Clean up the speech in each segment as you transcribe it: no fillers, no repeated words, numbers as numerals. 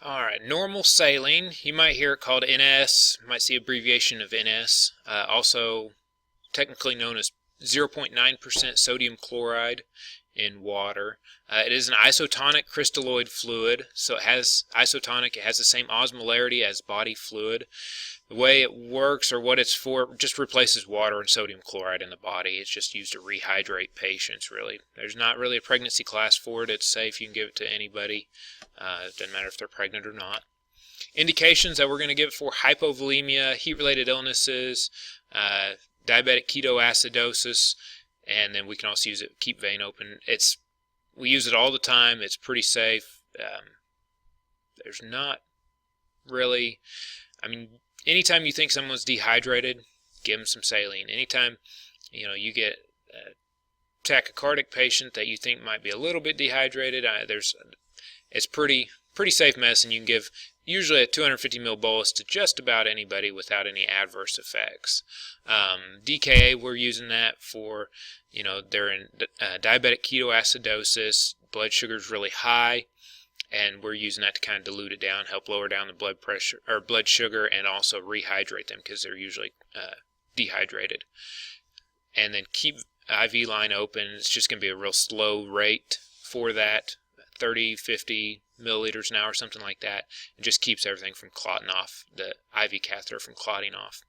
Alright, normal saline, you might hear it called NS, you might see abbreviation of NS, also technically known as 0.9% sodium chloride in water. It is an isotonic crystalloid fluid, so it has isotonic, it has the same osmolarity as body fluid. The way it works, or what it's for, just replaces water and sodium chloride in the body. It's just used to rehydrate patients, really. There's not really a pregnancy class for it. It's safe. You can give it to anybody. It doesn't matter if they're pregnant or not. Indications that we're going to give it for: hypovolemia, heat-related illnesses, diabetic ketoacidosis, and then we can also use it to keep vein open. We use it all the time. It's pretty safe. There's not really, anytime you think someone's dehydrated, give them some saline. Anytime you get a tachycardic patient that you think might be a little bit dehydrated, it's pretty safe medicine. You can give usually a 250 ml bolus to just about anybody without any adverse effects. DKA, we're using that for, they're in diabetic ketoacidosis, blood sugar's really high, and we're using that to kind of dilute it down, help lower down the blood pressure or blood sugar, and also rehydrate them because they're usually dehydrated. And then keep IV line open. It's just going to be a real slow rate for that, 30, 50 milliliters an hour, something like that. It just keeps everything from clotting off, the IV catheter from clotting off.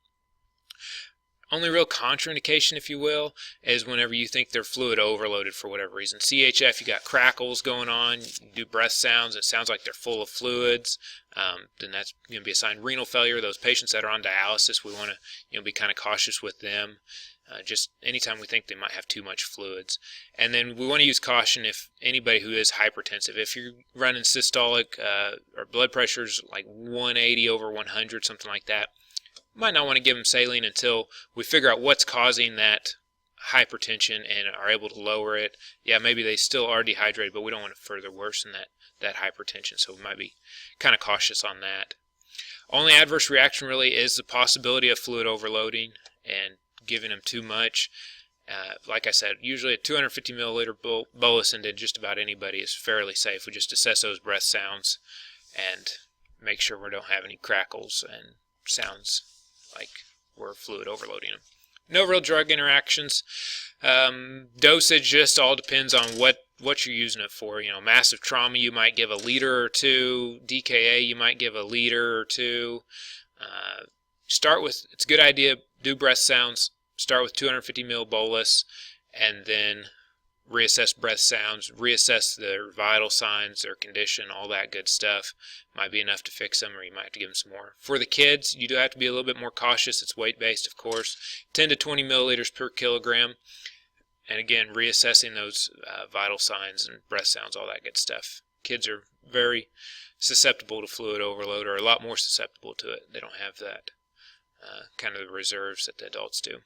Only real contraindication, if you will, is whenever you think they're fluid overloaded for whatever reason. CHF, you got crackles going on, you do breath sounds, it sounds like they're full of fluids, then that's going to be a sign. Renal failure, those patients that are on dialysis, we want to be kind of cautious with them. Just anytime we think they might have too much fluids. And then we want to use caution if anybody who is hypertensive. If you're running systolic or blood pressure's like 180 over 100, something like that, might not want to give them saline until we figure out what's causing that hypertension and are able to lower it. Yeah, maybe they still are dehydrated, but we don't want to further worsen that hypertension, so we might be kind of cautious on that. Only adverse reaction really is the possibility of fluid overloading and giving them too much. Like I said, usually a 250 milliliter bolus into just about anybody is fairly safe. We just assess those breath sounds and make sure we don't have any crackles and sounds like we're fluid overloading them. No real drug interactions. Dosage just all depends on what you're using it for. Massive trauma, you might give a liter or two. DKA, you might give a liter or two. Start with, it's a good idea, do breath sounds. Start with 250 ml bolus, and then reassess breath sounds, reassess their vital signs, their condition, all that good stuff. Might be enough to fix them, or you might have to give them some more. For the kids, you do have to be a little bit more cautious. It's weight-based, of course. 10 to 20 milliliters per kilogram. And again, reassessing those vital signs and breath sounds, all that good stuff. Kids are very susceptible to fluid overload, or a lot more susceptible to it. They don't have that kind of reserves that the adults do.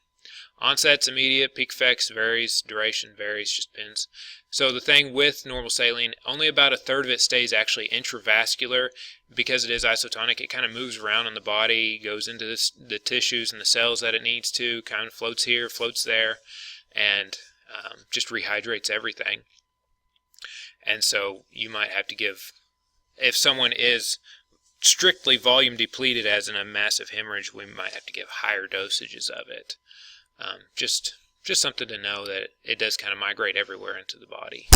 Onset's immediate, peak effects varies, duration varies, just depends. So the thing with normal saline, only about a third of it stays actually intravascular. Because it is isotonic, it kind of moves around in the body, goes into the tissues and the cells that it needs to, kind of floats here, floats there, and just rehydrates everything. And so you might have to give, if someone is strictly volume depleted as in a massive hemorrhage, we might have to give higher dosages of it. Just something to know that it does kind of migrate everywhere into the body.